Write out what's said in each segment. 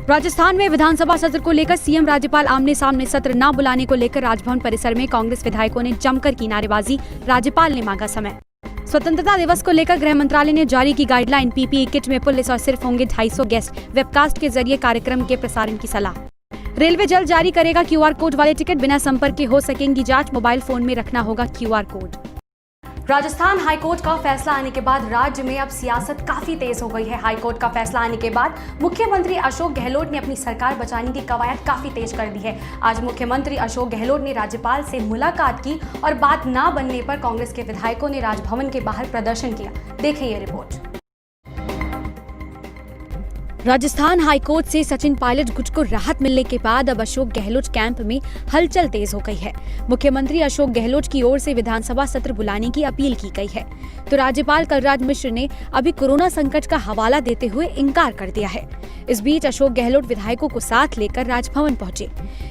राजस्थान में विधानसभा सत्र को लेकर सीएम राज्यपाल आमने सामने सत्र न बुलाने को लेकर राजभवन परिसर में कांग्रेस विधायकों ने जमकर की नारेबाजी। राज्यपाल ने मांगा समय। स्वतंत्रता दिवस को लेकर गृह मंत्रालय ने जारी की गाइडलाइन। पीपीई किट में पुलिस और सिर्फ होंगे 250 गेस्ट। वेबकास्ट के जरिए कार्यक्रम के प्रसारण की सलाह। रेलवे जल्द जारी करेगा क्यूआर कोड वाले टिकट। बिना संपर्क के हो सकेंगी जांच। मोबाइल फोन में रखना होगा क्यूआर कोड। राजस्थान हाईकोर्ट का फैसला आने के बाद राज्य में अब सियासत काफी तेज हो गई है। हाईकोर्ट का फैसला आने के बाद मुख्यमंत्री अशोक गहलोत ने अपनी सरकार बचाने की कवायद काफी तेज कर दी है। आज मुख्यमंत्री अशोक गहलोत ने राज्यपाल से मुलाकात की और बात ना बनने पर कांग्रेस के विधायकों ने राजभवन के बाहर प्रदर्शन किया। देखें ये रिपोर्ट। राजस्थान हाईकोर्ट से सचिन पायलट गुट को राहत मिलने के बाद अब अशोक गहलोत कैंप में हलचल तेज हो गई है। मुख्यमंत्री अशोक गहलोत की ओर से विधानसभा सत्र बुलाने की अपील की गई है, तो राज्यपाल कलराज मिश्र ने अभी कोरोना संकट का हवाला देते हुए इनकार कर दिया है। इस बीच अशोक गहलोत विधायकों को साथ लेकर राजभवन पहुंचे।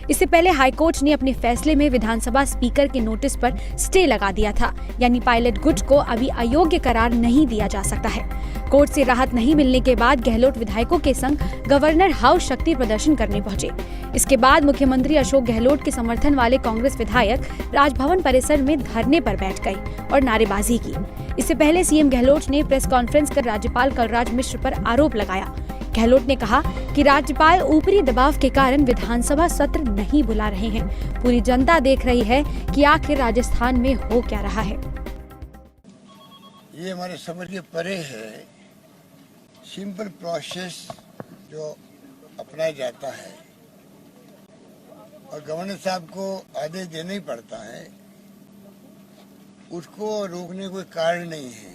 इससे पहले हाईकोर्ट ने अपने फैसले में विधानसभा स्पीकर के नोटिस पर स्टे लगा दिया था, यानी पायलट गुट को अभी अयोग्य करार नहीं दिया जा सकता है। कोर्ट से राहत नहीं मिलने के बाद गहलोत विधायकों के संग गवर्नर हाउस शक्ति प्रदर्शन करने पहुंचे। इसके बाद मुख्यमंत्री अशोक गहलोत के समर्थन वाले कांग्रेस विधायक राजभवन परिसर में धरने पर बैठ गए और नारेबाजी की। इससे पहले सीएम गहलोत ने प्रेस कॉन्फ्रेंस कर राज्यपाल कलराज मिश्र पर आरोप लगाया। गहलोत ने कहा कि राज्यपाल ऊपरी दबाव के कारण विधानसभा सत्र नहीं बुला रहे हैं। पूरी जनता देख रही है कि आखिर राजस्थान में हो क्या रहा है। ये हमारे समझ के परे है। सिंपल प्रोसेस जो अपनाया जाता है और गवर्नर साहब को आदेश देना ही पड़ता है, उसको रोकने कोई कारण नहीं है।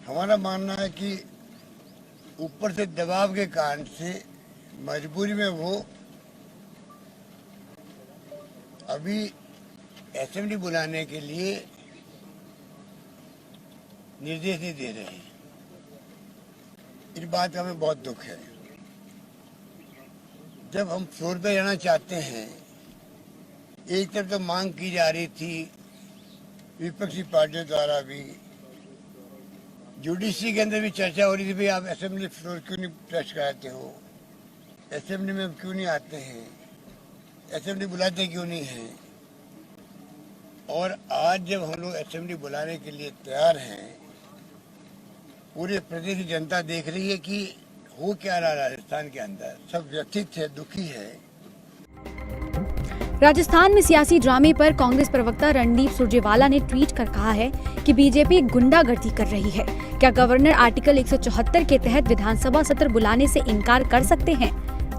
हमारा मानना है कि ऊपर से दबाव के कारण से मजबूरी में वो अभी असेंबली बुलाने के लिए निर्देश नहीं दे रहे हैं। इस बात का हमें बहुत दुख है। जब हम फ्लोर पे जाना चाहते हैं, एक तरफ तो मांग की जा रही थी विपक्षी पार्टियों द्वारा भी, जुडिशरी के अंदर भी चर्चा हो रही थी, भाई आप असेंबली फ्लोर क्यों नहीं टच कराते हो, असेंबली में क्यों नहीं आते हैं, असेंबली बुलाते क्यों नहीं हैं। और आज जब हम लोग असेंबली बुलाने के लिए तैयार हैं, पूरे प्रदेश की जनता देख रही है कि हो क्या रहा राजस्थान के अंदर। सब व्यथित है, दुखी है। राजस्थान में सियासी ड्रामे पर कांग्रेस प्रवक्ता रणदीप सुरजेवाला ने ट्वीट कर कहा है कि बीजेपी गुंडागर्दी कर रही है। क्या गवर्नर आर्टिकल 174 के तहत विधानसभा सत्र बुलाने से इनकार कर सकते हैं?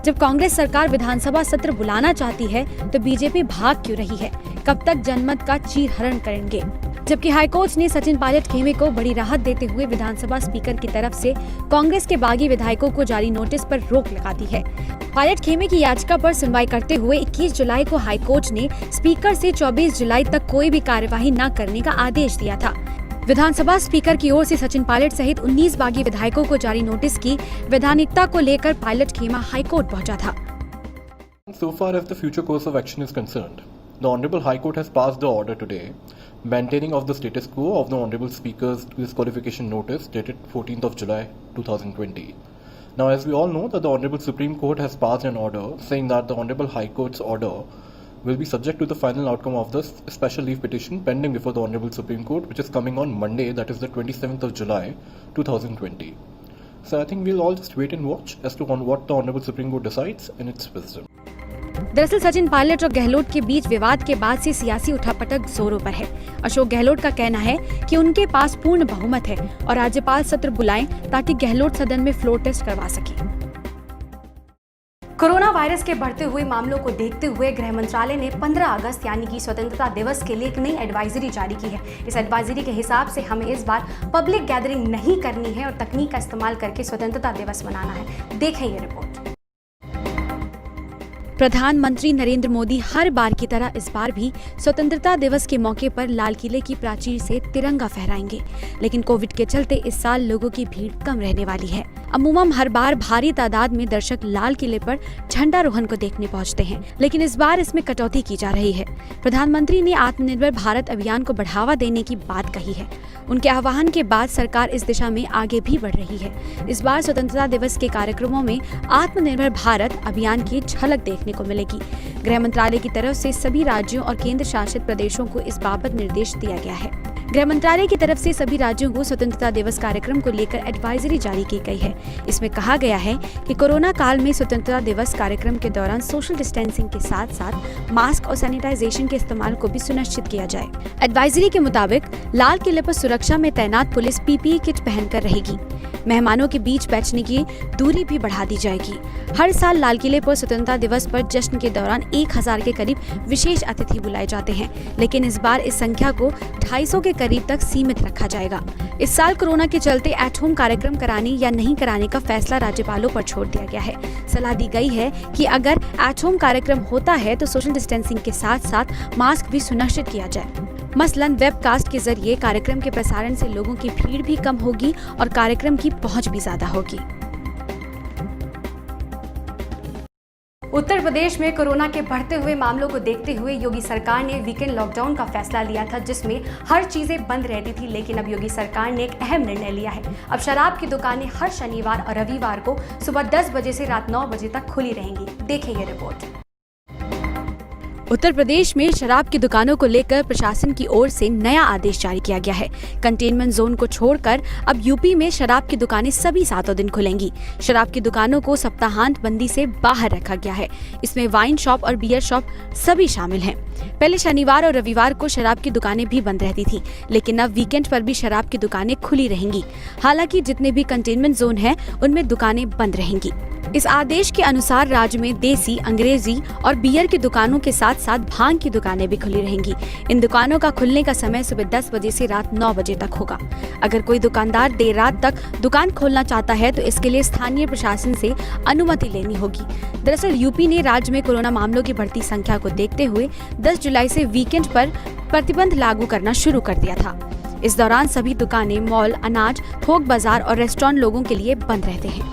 जब कांग्रेस सरकार विधानसभा सत्र बुलाना चाहती है तो बीजेपी भाग क्यों रही है? कब तक जनमत का चीरहरण करेंगे? जबकि हाईकोर्ट ने सचिन पायलट खेमे को बड़ी राहत देते हुए विधानसभा स्पीकर की तरफ से कांग्रेस के बागी विधायकों को जारी नोटिस पर रोक लगा दी है। पायलट खेमे की याचिका पर सुनवाई करते हुए 21 जुलाई को हाईकोर्ट ने स्पीकर से 24 जुलाई तक कोई भी कार्यवाही न करने का आदेश दिया था। विधानसभा स्पीकर की ओर से सचिन पायलट सहित 19 बागी विधायकों को जारी नोटिस की वैधानिकता को लेकर पायलट खेमा हाईकोर्ट पहुंचा था। So far as the future course of action is concerned, the Honorable High Court has passed the order today, maintaining of the status quo of the Honorable Speaker's disqualification notice dated 14th of July 2020. Now, as we all know, that the Honorable Supreme Court has passed an order saying that the Honorable High Court's order will be subject to the final outcome of the special leave petition pending before the Honorable Supreme Court, which is coming on Monday, that is the 27th of July 2020. So I think we'll all just wait and watch as to on what the Honorable Supreme Court decides in its wisdom. दरअसल सचिन पायलट और गहलोत के बीच विवाद के बाद से सियासी उठापटक जोरों पर है। अशोक गहलोत का कहना है कि उनके पास पूर्ण बहुमत है और राज्यपाल सत्र बुलाएं ताकि गहलोत सदन में फ्लोर टेस्ट करवा सके। कोरोना वायरस के बढ़ते हुए मामलों को देखते हुए गृह मंत्रालय ने 15 अगस्त यानी कि स्वतंत्रता दिवस के लिए एक नई एडवाइजरी जारी की है। इस एडवाइजरी के हिसाब से हमें इस बार पब्लिक गैदरिंग नहीं करनी है और तकनीक का इस्तेमाल करके स्वतंत्रता दिवस मनाना है। देखें ये रिपोर्ट। प्रधानमंत्री नरेंद्र मोदी हर बार की तरह इस बार भी स्वतंत्रता दिवस के मौके पर लाल किले की प्राचीर से तिरंगा फहराएंगे, लेकिन कोविड के चलते इस साल लोगों की भीड़ कम रहने वाली है। अमूमन हर बार भारी तादाद में दर्शक लाल किले पर झंडारोहण को देखने पहुंचते हैं, लेकिन इस बार इसमें कटौती की जा रही है। प्रधानमंत्री ने आत्मनिर्भर भारत अभियान को बढ़ावा देने की बात कही है। उनके आह्वान के बाद सरकार इस दिशा में आगे भी बढ़ रही है। इस बार स्वतंत्रता दिवस के कार्यक्रमों में आत्मनिर्भर भारत अभियान की झलक देखने को मिलेगी। गृह मंत्रालय की तरफ से सभी राज्यों और केंद्र शासित प्रदेशों को इस बाबत निर्देश दिया गया है। गृह मंत्रालय की तरफ से सभी राज्यों को स्वतंत्रता दिवस कार्यक्रम को लेकर एडवाइजरी जारी की गई है। इसमें कहा गया है कि कोरोना काल में स्वतंत्रता दिवस कार्यक्रम के दौरान सोशल डिस्टेंसिंग के साथ साथ मास्क और सैनिटाइजेशन के इस्तेमाल को भी सुनिश्चित किया जाए। एडवाइजरी के मुताबिक लाल किले पर सुरक्षा में तैनात पुलिस पीपीई किट पहनकर रहेगी। मेहमानों के बीच बैठने की दूरी भी बढ़ा दी जाएगी। हर साल लाल किले पर स्वतंत्रता दिवस पर जश्न के दौरान 1000 के करीब विशेष अतिथि बुलाए जाते हैं, लेकिन इस बार इस संख्या को 250 के करीब तक सीमित रखा जाएगा। इस साल कोरोना के चलते एट होम कार्यक्रम कराने या नहीं कराने का फैसला राज्यपालों पर छोड़ दिया गया है। सलाह दी गई है कि अगर एट होम कार्यक्रम होता है तो सोशल डिस्टेंसिंग के साथ साथ मास्क भी सुनिश्चित किया जाए। मसलन वेबकास्ट के जरिए कार्यक्रम के प्रसारण से लोगों की भीड़ भी कम होगी और कार्यक्रम की पहुंच भी ज्यादा होगी। उत्तर प्रदेश में कोरोना के बढ़ते हुए मामलों को देखते हुए योगी सरकार ने वीकेंड लॉकडाउन का फैसला लिया था, जिसमें हर चीजें बंद रहती थी। लेकिन अब योगी सरकार ने एक अहम निर्णय लिया है। अब शराब की दुकानें हर शनिवार और रविवार को सुबह 10 बजे से रात 9 बजे तक खुली रहेंगी। देखिए ये रिपोर्ट। उत्तर प्रदेश में शराब की दुकानों को लेकर प्रशासन की ओर से नया आदेश जारी किया गया है। कंटेनमेंट जोन को छोड़कर अब यूपी में शराब की दुकानें सभी 7 दिन खुलेंगी। शराब की दुकानों को सप्ताहांत बंदी से बाहर रखा गया है। इसमें वाइन शॉप और बियर शॉप सभी शामिल हैं। पहले शनिवार और रविवार को शराब की दुकानें भी बंद रहती थी, लेकिन अब वीकेंड पर भी शराब की दुकानें खुली रहेंगी। हालांकि जितने भी कंटेनमेंट जोन हैं, उनमें दुकानें बंद रहेंगी। इस आदेश के अनुसार राज्य में देसी, अंग्रेजी और बियर की दुकानों के साथ साथ भांग की दुकानें भी खुली रहेंगी। इन दुकानों का खुलने का समय सुबह 10 बजे से रात 9 बजे तक होगा। अगर कोई दुकानदार देर रात तक दुकान खोलना चाहता है तो इसके लिए स्थानीय प्रशासन से अनुमति लेनी होगी। दरअसल यूपी ने राज्य में कोरोना मामलों की बढ़ती संख्या को देखते हुए 10 जुलाई से वीकेंड पर प्रतिबंध लागू करना शुरू कर दिया था। इस दौरान सभी दुकानें, मॉल, अनाज, थोक बाजार और रेस्टोरेंट लोगों के लिए बंद रहते हैं।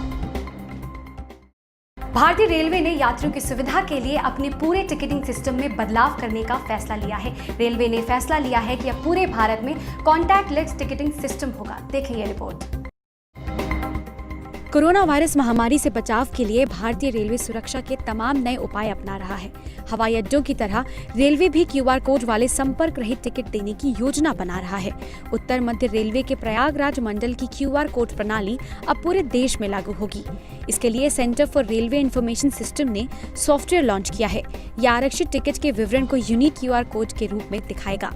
भारतीय रेलवे ने यात्रियों की सुविधा के लिए अपने पूरे टिकटिंग सिस्टम में बदलाव करने का फैसला लिया है। रेलवे ने फैसला लिया है कि अब पूरे भारत में कॉन्टैक्टलेस टिकटिंग सिस्टम होगा। देखिए ये रिपोर्ट। कोरोना वायरस महामारी से बचाव के लिए भारतीय रेलवे सुरक्षा के तमाम नए उपाय अपना रहा है। हवाई अड्डों की तरह रेलवे भी क्यूआर कोड वाले संपर्क रहित टिकट देने की योजना बना रहा है। उत्तर मध्य रेलवे के प्रयागराज मंडल की क्यूआर कोड प्रणाली अब पूरे देश में लागू होगी। इसके लिए centre for railway information system ने सॉफ्टवेयर लॉन्च किया है। यह आरक्षित टिकट के विवरण को यूनिक क्यूआर कोड के रूप में दिखाएगा।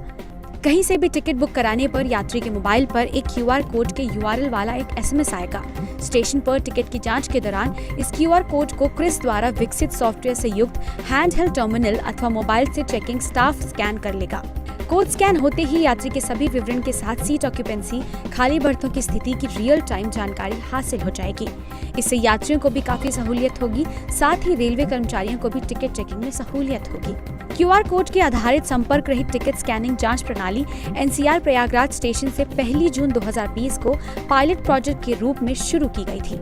कहीं से भी टिकट बुक कराने पर यात्री के मोबाइल पर एक क्यूआर कोड के यूआरएल वाला एक एसएमएस आएगा। स्टेशन पर टिकट की जांच के दौरान इस क्यूआर कोड को क्रिस द्वारा विकसित सॉफ्टवेयर से युक्त हैंडहेल्ड टर्मिनल अथवा मोबाइल से चेकिंग स्टाफ स्कैन कर लेगा। कोड स्कैन होते ही यात्री के सभी विवरण के साथ सीट ऑक्यूपेंसी, खाली बर्थों की स्थिति की रियल टाइम जानकारी हासिल हो जाएगी। इससे यात्रियों को भी काफी सहूलियत होगी, साथ ही रेलवे कर्मचारियों को भी टिकट चेकिंग में सहूलियत होगी। क्यूआर कोड के आधारित संपर्क रहित टिकट स्कैनिंग जांच प्रणाली एनसीआर प्रयागराज स्टेशन से 1 जून 2020 को पायलट प्रोजेक्ट के रूप में शुरू की गई थी।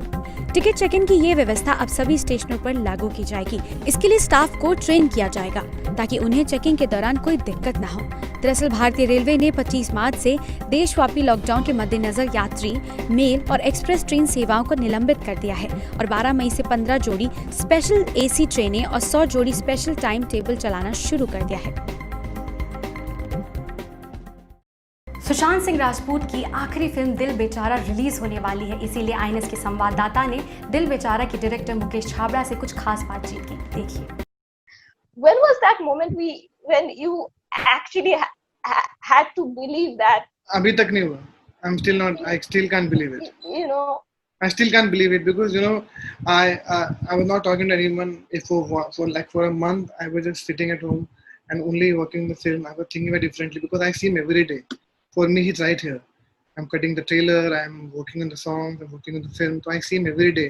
टिकट चेकिंग की ये व्यवस्था अब सभी स्टेशनों पर लागू की जाएगी। इसके लिए स्टाफ को ट्रेन किया जाएगा ताकि उन्हें चेकिंग के दौरान कोई दिक्कत न हो। दरअसल भारतीय रेलवे ने 25 मार्च से देशव्यापी लॉकडाउन के मद्देनजर यात्री, मेल और एक्सप्रेस ट्रेन सेवाओं को निलंबित कर दिया है और 12 मई से 15 जोड़ी स्पेशल एसी ट्रेनें और 100 जोड़ी स्पेशल टाइम टेबल चलाना शुरू कर दिया है। सुशांत सिंह राजपूत की आखिरी फिल्म दिल बेचारा रिलीज होने वाली है। इसीलिए आईएनएस के संवाददाता ने दिल बेचारा के डायरेक्टर मुकेश छाबड़ा से कुछ खास बातचीत की। देखिए। When was that moment when you actually had to believe that? अभी तक नहीं हुआ. I still can't believe it. You know. I still can't believe it because I was not talking to anyone for a month. I was just sitting at home and only working the film. I was thinking very differently because I see him every day. For me, he's right here. I'm cutting the trailer. I'm working on the songs. I'm working on the film. So I see him every day.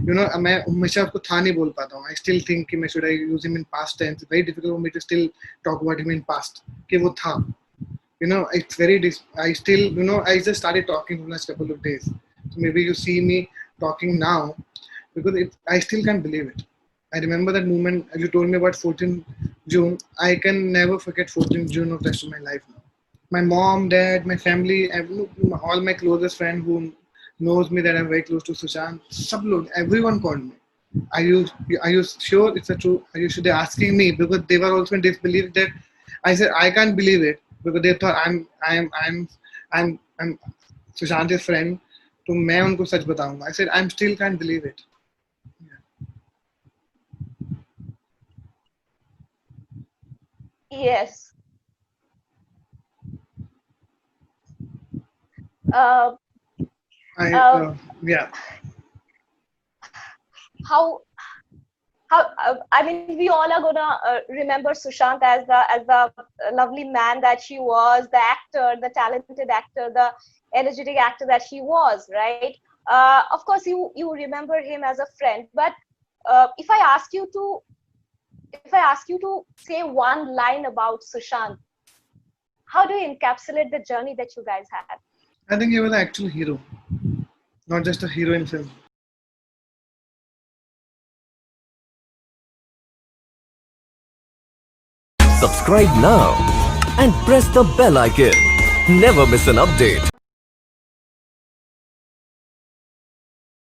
You know, मैं हमेशा आपको था नहीं बोल पाता हूँ. I still think कि should I use him in past tense. It's very difficult for me to still talk about him in past. कि वो था. You know, it's very. I still, I just started talking for the last couple of days. So maybe you see me talking now, because I still can't believe it. I remember that moment as you told me about 14th June. I can never forget 14th June of the rest of my life now. My mom, dad, my family, all my closest friends who knows me that I'm very close to Sushant, everyone called me. Are you sure it's a true? Are you sure they're asking me, because they were also in disbelief that I said I can't believe it, because they thought I'm Sushant's friend. तो मैं उनको सच बताऊंगा. I said I'm still can't believe it. Yes. Yeah. How I mean, we all are gonna remember Sushant as the lovely man that she was, the actor, the talented actor, the energetic actor that he was, right? Of course, you remember him as a friend, but if I ask you to say one line about Sushant, how do you encapsulate the journey that you guys had? I think he was an actual hero, not just a hero in film. Subscribe now and press the bell icon. Never miss an update.